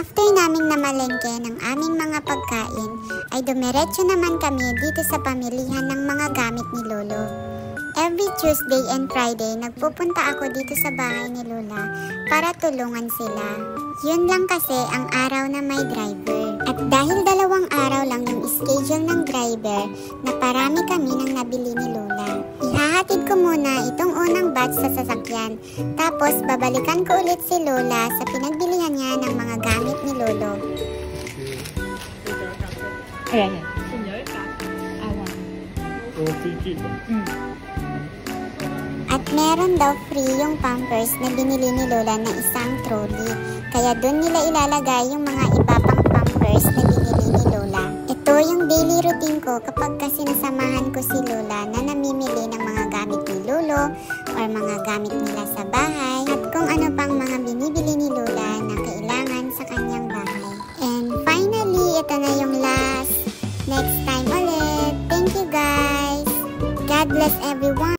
After naming namalengke ng aming mga pagkain, ay dumiretso naman kami dito sa pamilihan ng mga gamit ni Lolo. Every Tuesday and Friday, nagpupunta ako dito sa bahay ni Lola para tulungan sila. Yun lang kasi ang araw na may driver. At dahil 2 araw lang yung schedule ng driver, naparami kami ng nabili ni Lola. Ihahatid ko muna itong unang batch sa sasakyan. Tapos babalikan ko ulit si Lola sa pinagbilihan niya ng mga gamit ni Lolo. Ayan. At meron daw free yung Pampers na binili ni Lola na isang trolley. Kaya doon nila ilalagay yung mga iba pang Pampers na binili ni Lola. Ito yung daily routine ko kapag kasi nasamahan ko si Lola na namimili ng mga gamit ni Lolo or mga gamit nila sa bahay at kung ano pang mga binibili ni Lola na kailangan sa kanyang bahay. And finally, ito na yung last. Next time ulit. Thank you guys. God bless everyone.